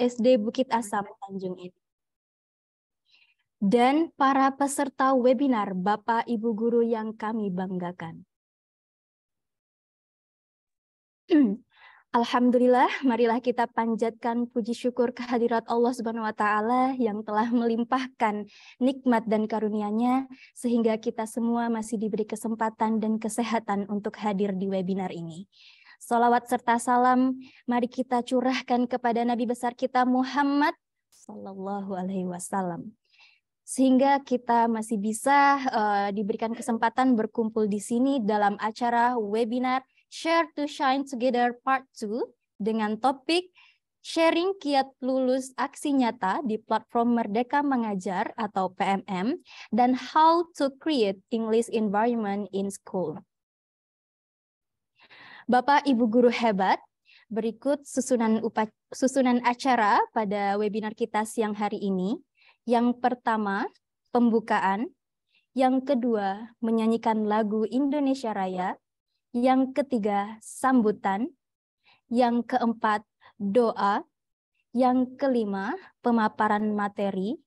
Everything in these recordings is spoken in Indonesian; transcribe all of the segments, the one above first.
SD Bukit Asam, Tanjung Edim. Dan para peserta webinar, Bapak Ibu Guru yang kami banggakan. Alhamdulillah, marilah kita panjatkan puji syukur kehadirat Allah Subhanahu wa Ta'ala yang telah melimpahkan nikmat dan karunia-Nya sehingga kita semua masih diberi kesempatan dan kesehatan untuk hadir di webinar ini. Salawat serta salam mari kita curahkan kepada Nabi besar kita Muhammad Sallallahu Alaihi Wasallam. Sehingga kita masih bisa diberikan kesempatan berkumpul di sini dalam acara webinar Share to Shine Together Part 2 dengan topik Sharing Kiat Lulus Aksi Nyata di Platform Merdeka Mengajar atau PMM dan How to Create English Environment in School. Bapak Ibu Guru hebat, berikut susunan acara pada webinar kita siang hari ini. Yang pertama, pembukaan. Yang kedua, menyanyikan lagu Indonesia Raya. Yang ketiga, sambutan. Yang keempat, doa. Yang kelima, pemaparan materi.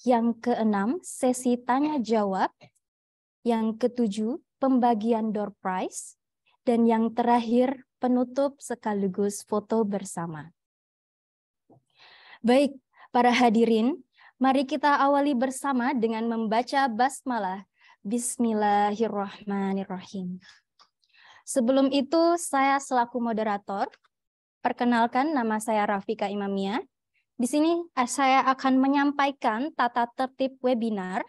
Yang keenam, sesi tanya-jawab. Yang ketujuh, pembagian door prize. Dan yang terakhir, penutup sekaligus foto bersama. Baik, para hadirin, mari kita awali bersama dengan membaca basmalah. Bismillahirrahmanirrahim. Sebelum itu, saya selaku moderator, perkenalkan nama saya Rafika Imamia. Di sini saya akan menyampaikan tata tertib webinar.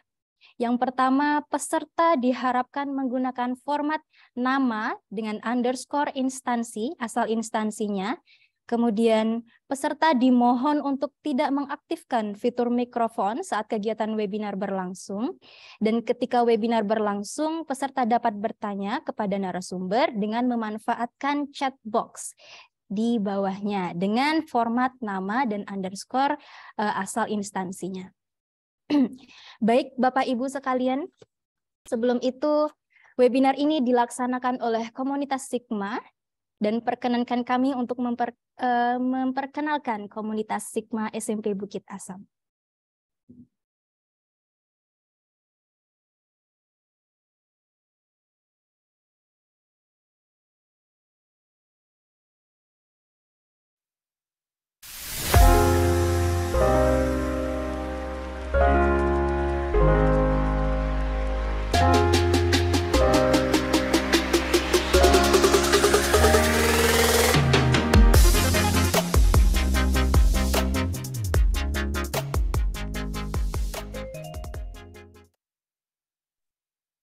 Yang pertama, peserta diharapkan menggunakan format nama dengan underscore instansi, asal instansinya. Kemudian peserta dimohon untuk tidak mengaktifkan fitur mikrofon saat kegiatan webinar berlangsung. Dan ketika webinar berlangsung, peserta dapat bertanya kepada narasumber dengan memanfaatkan chat box di bawahnya dengan format nama dan underscore asal instansinya. Baik, Bapak Ibu sekalian, sebelum itu webinar ini dilaksanakan oleh komunitas Sigma. Dan perkenankan kami untuk memperkenalkan komunitas Sigma SMP Bukit Asam.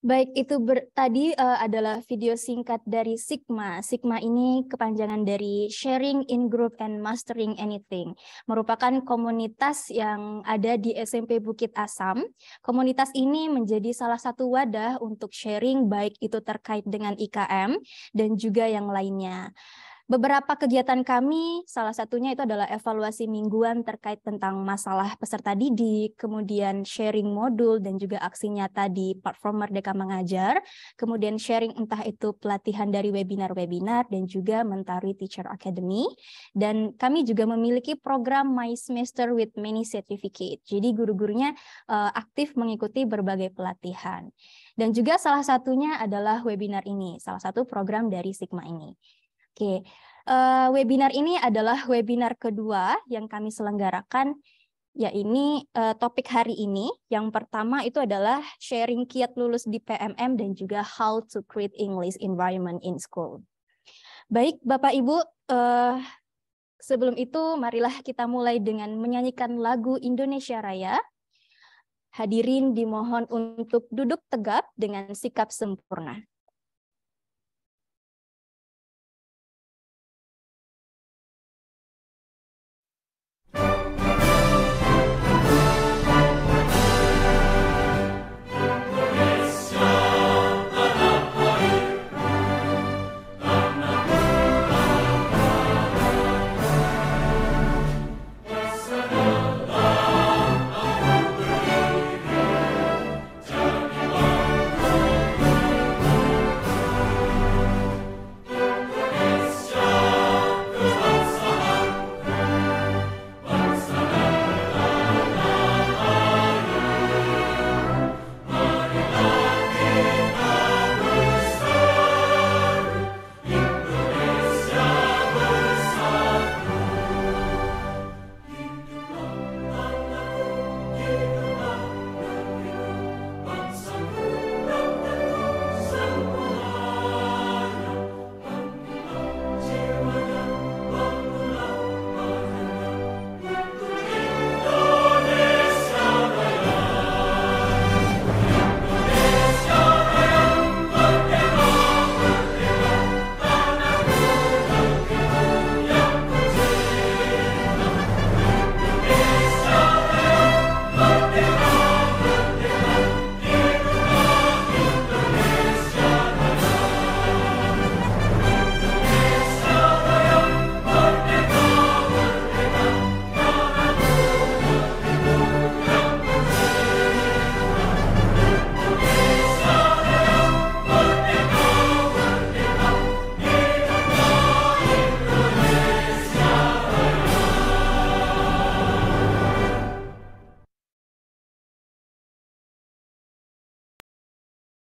Baik, itu tadi adalah video singkat dari Sigma. Sigma ini kepanjangan dari Sharing in Group and Mastering Anything. Merupakan komunitas yang ada di SMP Bukit Asam. Komunitas ini menjadi salah satu wadah untuk sharing baik itu terkait dengan IKM dan juga yang lainnya. Beberapa kegiatan kami, salah satunya itu adalah evaluasi mingguan terkait tentang masalah peserta didik, kemudian sharing modul dan juga aksi nyata di platform Merdeka Mengajar, kemudian sharing entah itu pelatihan dari webinar-webinar dan juga Mentari Teacher Academy. Dan kami juga memiliki program My Semester with Many Certificate. Jadi guru-gurunya aktif mengikuti berbagai pelatihan. Dan juga salah satunya adalah webinar ini, salah satu program dari Sigma ini. Oke, webinar ini adalah webinar kedua yang kami selenggarakan, yaitu topik hari ini. Yang pertama itu adalah sharing kiat lulus di PMM dan juga how to create English environment in school. Baik, Bapak Ibu, sebelum itu marilah kita mulai dengan menyanyikan lagu Indonesia Raya. Hadirin dimohon untuk duduk tegap dengan sikap sempurna.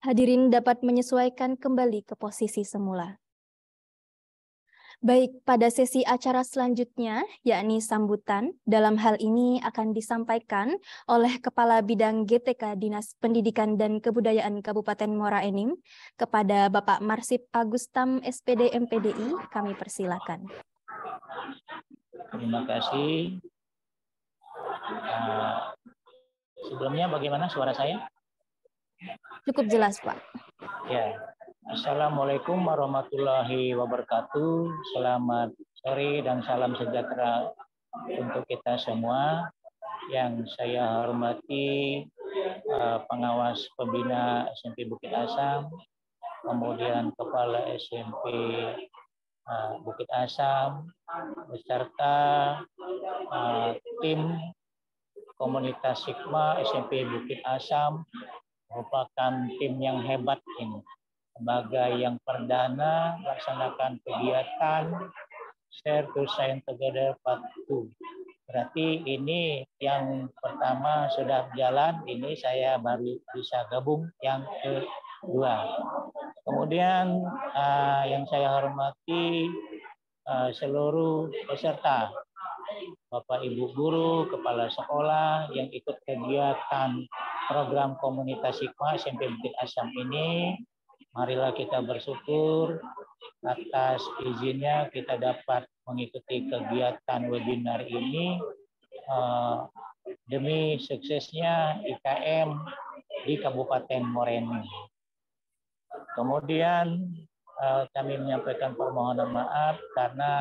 Hadirin dapat menyesuaikan kembali ke posisi semula. Baik, pada sesi acara selanjutnya, yakni sambutan, dalam hal ini akan disampaikan oleh Kepala Bidang GTK Dinas Pendidikan dan Kebudayaan Kabupaten Muara Enim kepada Bapak Marsip Agustam SPD MPDI. Kami persilakan. Terima kasih. Sebelumnya bagaimana suara saya? Cukup jelas, Pak. Ya. Assalamualaikum warahmatullahi wabarakatuh. Selamat sore dan salam sejahtera untuk kita semua. Yang saya hormati pengawas pembina SMP Bukit Asam, kemudian Kepala SMP Bukit Asam, beserta tim komunitas Sigma SMP Bukit Asam, merupakan tim yang hebat ini. Sebagai yang perdana melaksanakan kegiatan Share to Science Together Part 2. Berarti ini yang pertama sudah berjalan, ini saya baru bisa gabung yang kedua. Kemudian yang saya hormati seluruh peserta, Bapak Ibu guru, kepala sekolah yang ikut kegiatan program komunitas Sigma SMP Bukit Asam ini. Marilah kita bersyukur atas izinnya kita dapat mengikuti kegiatan webinar ini demi suksesnya IKM di Kabupaten Muara Enim. Kemudian kami menyampaikan permohonan maaf karena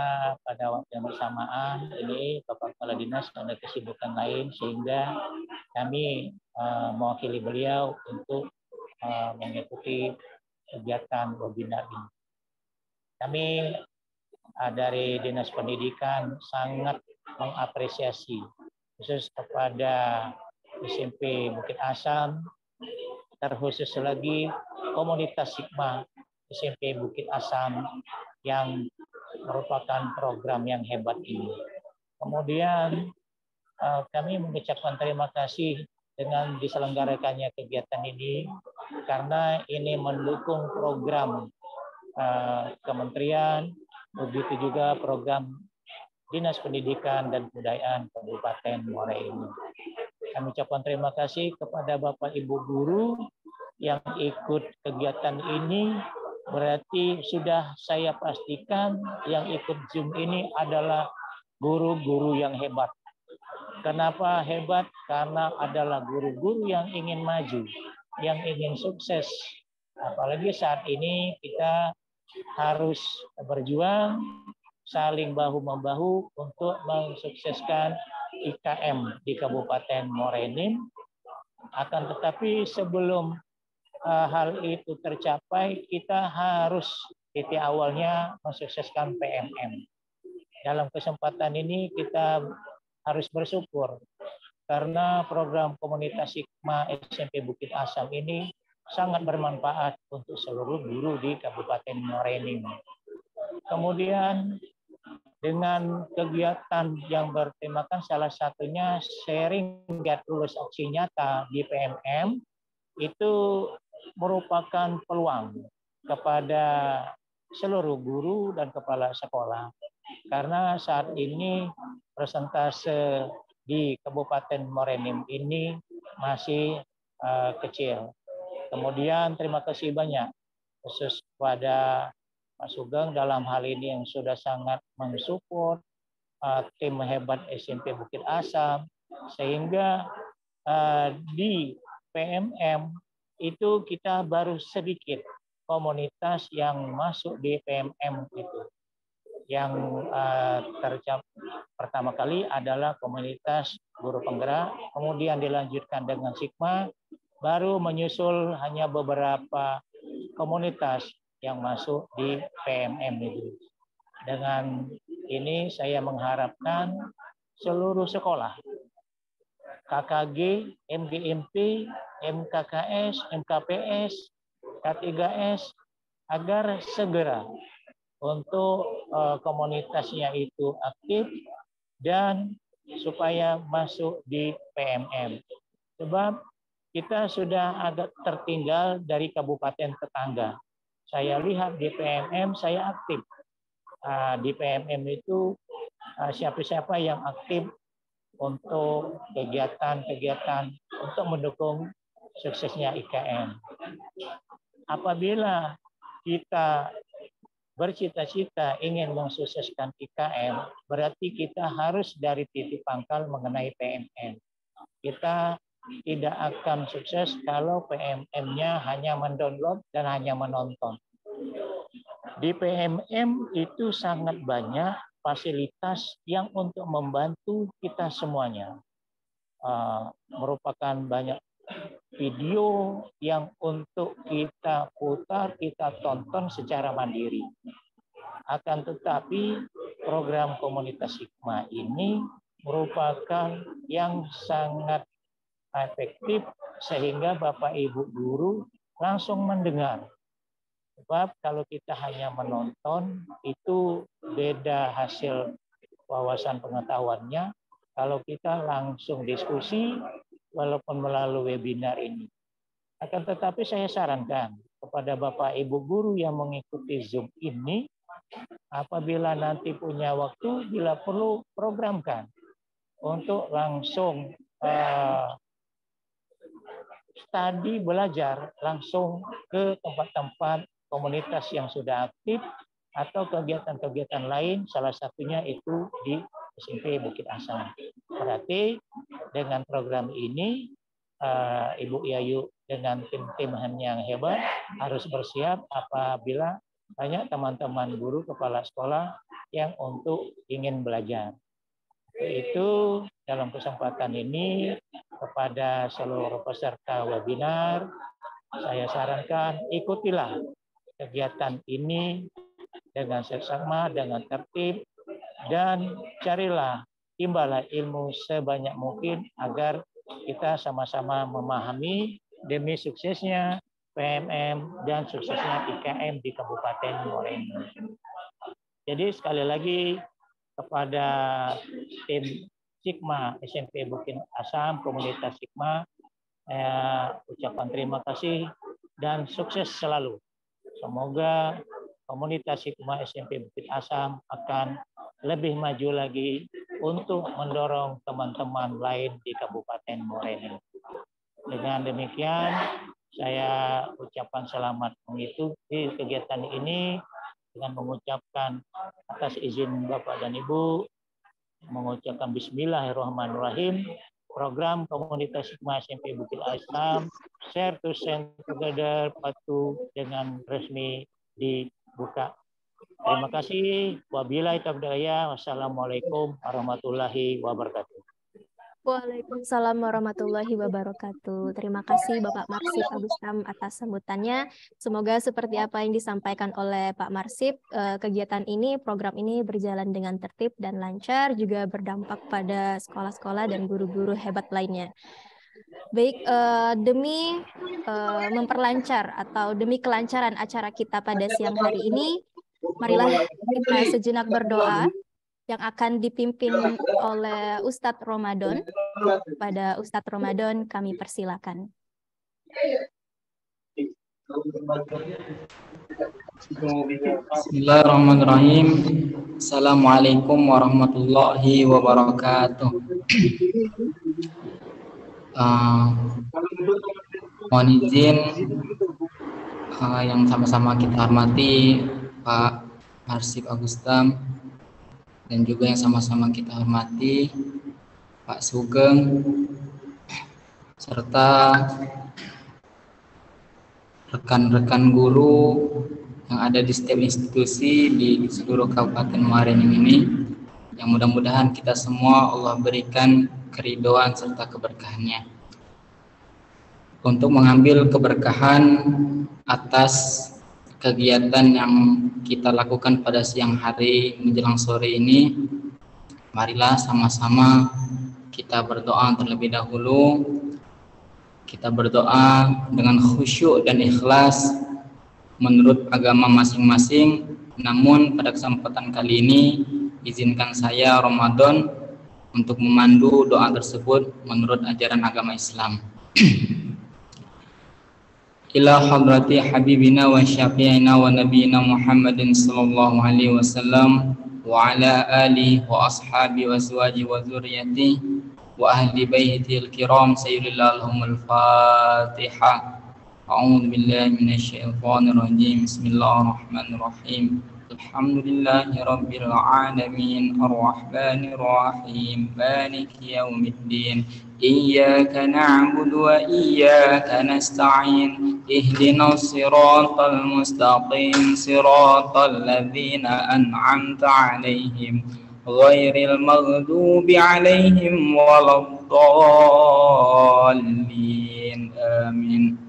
pada waktu yang bersamaan ini Bapak Kepala Dinas ada kesibukan lain sehingga kami mewakili beliau untuk mengikuti kegiatan webinar ini. Kami dari Dinas Pendidikan sangat mengapresiasi khusus kepada SMP Bukit Asam, terkhusus lagi komunitas Sigma SMP Bukit Asam yang merupakan program yang hebat ini. Kemudian kami mengucapkan terima kasih dengan diselenggarakannya kegiatan ini karena ini mendukung program kementerian, begitu juga program Dinas Pendidikan dan Kebudayaan Kabupaten Muara Enim. Kami ucapkan terima kasih kepada Bapak Ibu guru yang ikut kegiatan ini. Berarti sudah saya pastikan yang ikut Zoom ini adalah guru-guru yang hebat. Kenapa hebat? Karena adalah guru-guru yang ingin maju, yang ingin sukses. Apalagi saat ini kita harus berjuang saling bahu-membahu untuk mensukseskan IKM di Kabupaten Muara Enim. Akan tetapi sebelum hal itu tercapai, kita harus titik awalnya mensukseskan PMM. Dalam kesempatan ini kita harus bersyukur karena program komunitas Sigma SMP Bukit Asam ini sangat bermanfaat untuk seluruh guru di Kabupaten Muara Enim. Kemudian dengan kegiatan yang bertemakan salah satunya sharing giat lulus aksi nyata di PMM itu merupakan peluang kepada seluruh guru dan kepala sekolah. Karena saat ini persentase di Kabupaten Muara Enim ini masih kecil. Kemudian terima kasih banyak khusus pada Pak Sugeng dalam hal ini yang sudah sangat mensupport tim hebat SMP Bukit Asam sehingga di PMM itu kita baru sedikit komunitas yang masuk di PMM itu. Yang pertama kali adalah komunitas guru penggerak, kemudian dilanjutkan dengan Sigma, baru menyusul hanya beberapa komunitas yang masuk di PMM itu. Dengan ini saya mengharapkan seluruh sekolah, KKG, MGMP, MKKS, MKPS, K3S, agar segera untuk komunitasnya itu aktif dan supaya masuk di PMM. Sebab kita sudah agak tertinggal dari kabupaten tetangga. Saya lihat di PMM saya aktif. Di PMM itu siapa-siapa yang aktif untuk kegiatan-kegiatan untuk mendukung suksesnya IKM. Apabila kita bercita-cita ingin mensukseskan IKM, berarti kita harus dari titik pangkal mengenai PMM. Kita tidak akan sukses kalau PMM-nya hanya mendownload dan hanya menonton. Di PMM itu sangat banyak fasilitas yang untuk membantu kita semuanya. Merupakan banyak video yang untuk kita putar, kita tonton secara mandiri. Akan tetapi program komunitas Sigma ini merupakan yang sangat efektif sehingga Bapak Ibu guru langsung mendengar. Sebab kalau kita hanya menonton itu beda hasil wawasan pengetahuannya kalau kita langsung diskusi walaupun melalui webinar ini. Akan tetapi saya sarankan kepada Bapak Ibu guru yang mengikuti Zoom ini, apabila nanti punya waktu, bila perlu programkan untuk langsung studi belajar langsung ke tempat-tempat komunitas yang sudah aktif atau kegiatan-kegiatan lain, salah satunya itu di SMP Bukit Asam. Berarti dengan program ini Ibu Yayu dengan tim-tim yang hebat harus bersiap apabila banyak teman-teman guru kepala sekolah yang untuk ingin belajar. Itu dalam kesempatan ini kepada seluruh peserta webinar, saya sarankan ikutilah kegiatan ini dengan seksama, dengan tertib, dan carilah, timbalah ilmu sebanyak mungkin agar kita sama-sama memahami demi suksesnya PMM dan suksesnya IKM di Kabupaten Morainim. Jadi sekali lagi kepada tim Sigma SMP Bukit Asam, komunitas Sigma, ucapan terima kasih dan sukses selalu. Semoga komunitas Sigma SMP Bukit Asam akan lebih maju lagi untuk mendorong teman-teman lain di Kabupaten Morainim. Dengan demikian, saya ucapkan selamat mengikuti kegiatan ini dengan mengucapkan atas izin Bapak dan Ibu, mengucapkan Bismillahirrahmanirrahim. Program komunitas Sigma SMP Bukit Asam Share to Send Together Patu dengan resmi dibuka. Terima kasih. Wabillahi taufiq wal hidayah. Wassalamualaikum warahmatullahi wabarakatuh. Waalaikumsalam warahmatullahi wabarakatuh. Terima kasih Bapak Marsip Agustam atas sambutannya. Semoga seperti apa yang disampaikan oleh Pak Marsip, kegiatan ini, program ini berjalan dengan tertib dan lancar, juga berdampak pada sekolah-sekolah dan guru-guru hebat lainnya. Baik, demi memperlancar atau demi kelancaran acara kita pada siang hari ini, marilah kita sejenak berdoa yang akan dipimpin oleh Ustadz Ramadan. Pada Ustadz Ramadan kami persilakan. Bismillahirrahmanirrahim. Assalamualaikum warahmatullahi wabarakatuh. Mohon izin yang sama-sama kita hormati Pak Marsip Agustam, dan juga yang sama-sama kita hormati Pak Sugeng, serta rekan-rekan guru yang ada di setiap institusi di seluruh Kabupaten Morainim ini, yang mudah-mudahan kita semua Allah berikan keridhaan serta keberkahannya. Untuk mengambil keberkahan atas kegiatan yang kita lakukan pada siang hari menjelang sore ini, marilah sama-sama kita berdoa terlebih dahulu. Kita berdoa dengan khusyuk dan ikhlas menurut agama masing-masing. Namun pada kesempatan kali ini izinkan saya Ramadan untuk memandu doa tersebut menurut ajaran agama Islam. ila hadrati habibina wa syafi'ina wa nabiyina Muhammadin sallallahu alaihi wasallam wa ala alihi wa ashabi wa azwaji wa dzurriyyati wa ahli baitil kiram sayyidillahumul Fatihah. A'udzu billahi minasyaitonir rajim. Bismillahirrahmanirrahim. Alhamdulillahi rabbil alamin arrahmanir rahim maliki yaumiddin iyyaka na'budu wa iyyaka nasta'in ihdinas siratal mustaqim siratal ladzina an'amta 'alaihim ghairil maghdubi 'alaihim waladdallin amin.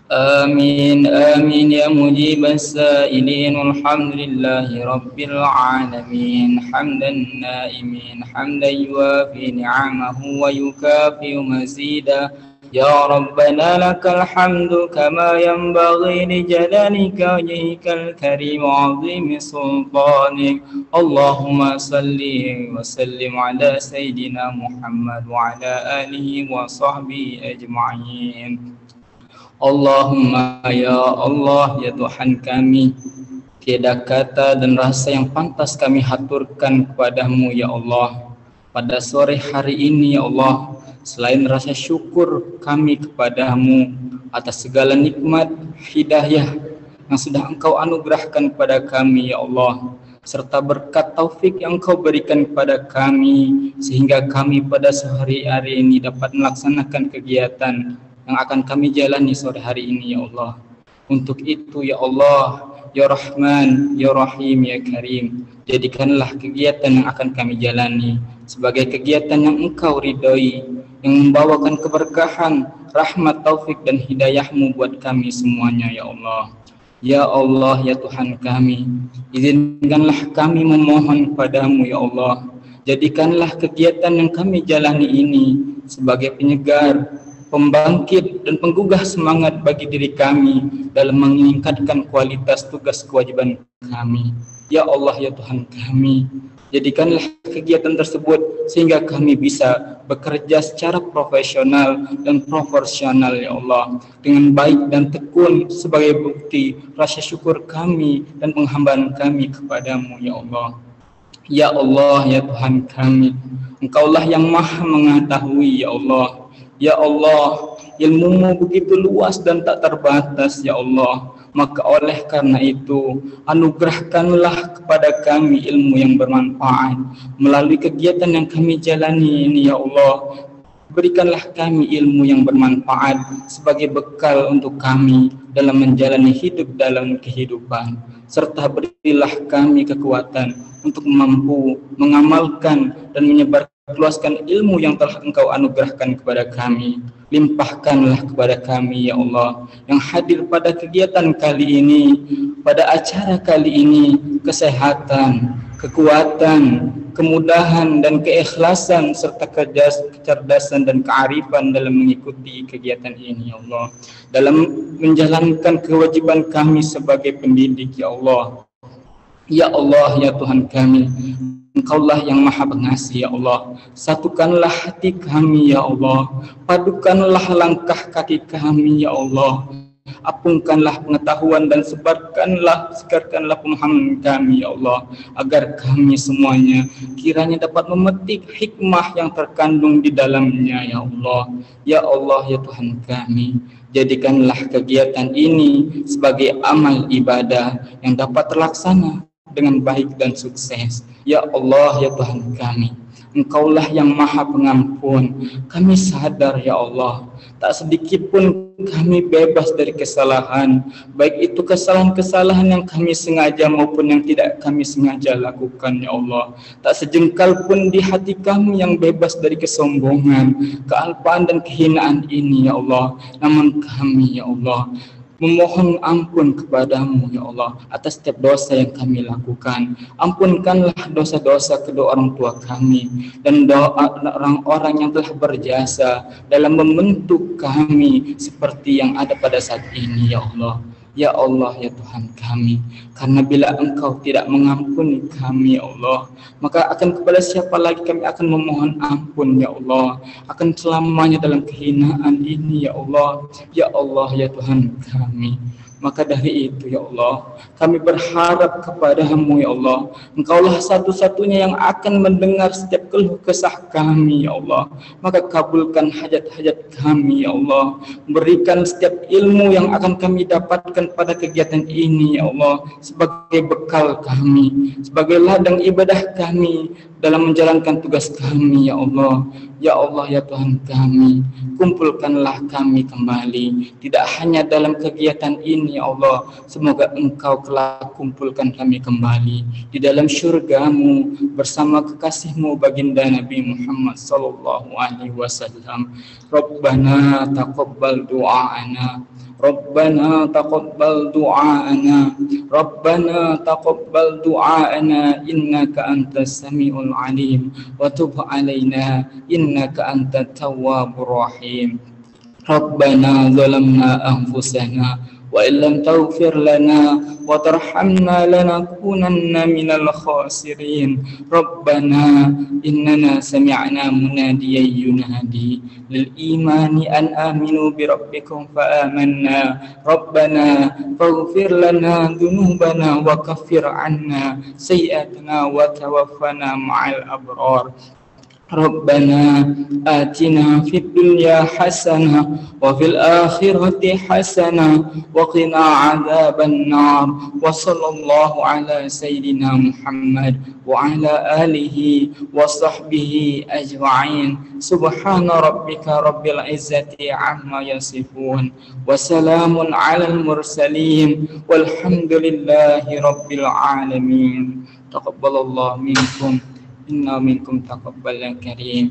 آمين آمين يا مجيب السائلين والحمد لله رب العالمين حمدا نائمين حمدا يوافي نعمه ويكافئ مزيدا يا ربنا لك الحمد كما ينبغي لجلالك وجهك الكريم وعظيم سلطانك اللهم صل وسلم على سيدنا محمد وعلى آله وصحبه أجمعين. Allahumma ya Allah ya Tuhan kami, tiada kata dan rasa yang pantas kami haturkan kepadamu ya Allah pada sore hari ini ya Allah, selain rasa syukur kami kepadamu atas segala nikmat hidayah yang sudah Engkau anugerahkan kepada kami ya Allah, serta berkat taufik yang Engkau berikan kepada kami sehingga kami pada sore hari ini dapat melaksanakan kegiatan yang akan kami jalani sore hari ini ya Allah. Untuk itu ya Allah, ya Rahman, ya Rahim, ya Karim, jadikanlah kegiatan yang akan kami jalani sebagai kegiatan yang Engkau ridhoi, yang membawakan keberkahan, rahmat, taufik dan hidayah-Mu buat kami semuanya ya Allah. Ya Allah, ya Tuhan kami, izinkanlah kami memohon padamu ya Allah. Jadikanlah kegiatan yang kami jalani ini sebagai penyegar, pembangkit dan penggugah semangat bagi diri kami dalam meningkatkan kualitas tugas kewajiban kami. Ya Allah, ya Tuhan kami, jadikanlah kegiatan tersebut sehingga kami bisa bekerja secara profesional dan proporsional ya Allah, dengan baik dan tekun sebagai bukti rasa syukur kami dan penghambaan kami kepadamu ya Allah. Ya Allah, ya Tuhan kami, Engkaulah yang maha mengetahui ya Allah. Ya Allah, ilmu-Mu begitu luas dan tak terbatas ya Allah. Maka oleh karena itu, anugerahkanlah kepada kami ilmu yang bermanfaat melalui kegiatan yang kami jalani ini ya Allah. Berikanlah kami ilmu yang bermanfaat sebagai bekal untuk kami dalam menjalani hidup dalam kehidupan, serta berilah kami kekuatan untuk mampu mengamalkan dan menyebarluaskan ilmu yang telah Engkau anugerahkan kepada kami. Limpahkanlah kepada kami ya Allah yang hadir pada kegiatan kali ini, pada acara kali ini, kesehatan, kekuatan, kemudahan dan keikhlasan serta kecerdasan dan kearifan dalam mengikuti kegiatan ini ya Allah, dalam menjalankan kewajiban kami sebagai pendidik ya Allah. Ya Allah, ya Tuhan kami, Engkaulah yang maha pengasih ya Allah. Satukanlah hati kami ya Allah, padukanlah langkah kaki kami ya Allah, apungkanlah pengetahuan dan sebarkanlah pemahaman kami ya Allah, agar kami semuanya kiranya dapat memetik hikmah yang terkandung di dalamnya ya Allah. Ya Allah, ya Tuhan kami, jadikanlah kegiatan ini sebagai amal ibadah yang dapat terlaksana dengan baik dan sukses. Ya Allah, ya Tuhan kami, Engkaulah yang maha pengampun. Kami sadar ya Allah, tak sedikit pun kami bebas dari kesalahan, baik itu kesalahan-kesalahan yang kami sengaja maupun yang tidak kami sengaja lakukan ya Allah. Tak sejengkal pun di hati kami yang bebas dari kesombongan, kealpaan dan kehinaan ini ya Allah. Namun kami ya Allah memohon ampun kepadamu ya Allah atas setiap dosa yang kami lakukan. Ampunkanlah dosa-dosa kedua orang tua kami dan orang-orang yang telah berjasa dalam membentuk kami seperti yang ada pada saat ini ya Allah. Ya Allah, ya Tuhan kami, karena bila Engkau tidak mengampuni kami ya Allah, maka akan kepada siapa lagi kami akan memohon ampun ya Allah, akan selamanya dalam kehinaan ini ya Allah. Ya Allah, ya Tuhan kami, maka dari itu ya Allah, kami berharap kepada-Mu ya Allah. Engkaulah satu-satunya yang akan mendengar setiap keluh kesah kami ya Allah. Maka kabulkan hajat-hajat kami ya Allah. Berikan setiap ilmu yang akan kami dapatkan pada kegiatan ini ya Allah, sebagai bekal kami, sebagai ladang ibadah kami dalam menjalankan tugas kami ya Allah. Ya Allah, ya Tuhan kami, kumpulkanlah kami kembali, tidak hanya dalam kegiatan ini ya Allah, semoga Engkau kelak kumpulkan kami kembali di dalam syurga-Mu bersama kekasih-Mu baginda Nabi Muhammad sallallahu alaihi wasallam. Rabbana taqabbal du'ana, Rabbana taqabbal du'ana, Rabbana taqabbal du'ana, innaka antas samiul alim, wa tub alaina innaka antat tawwabur rahim. Rabbana zalamna anfusana wa illam taghfir lana wa tarhamna lanakunanna minal khasirin. Rabbana innana sami'na munadiyan yunadi lil imani an aminu bi rabbikum fa amanna. Rabbana faghfir lana dhunubana wa kaffir 'anna sayyi'atina wa tawaffana ma'al abrar. Rabbana atina fid dunya hasanah wa fil akhirati hasanah wa qina adzaban nar. Wa sallallahu ala sayyidina Muhammad wa ala alihi wa sahbihi ajma'in. Subhana rabbika rabbil izzati amma yasifun wa salamun alal mursalin walhamdulillahi rabbil alamin. Taqabbalallahu minkum inna minkum taqabbalan karim.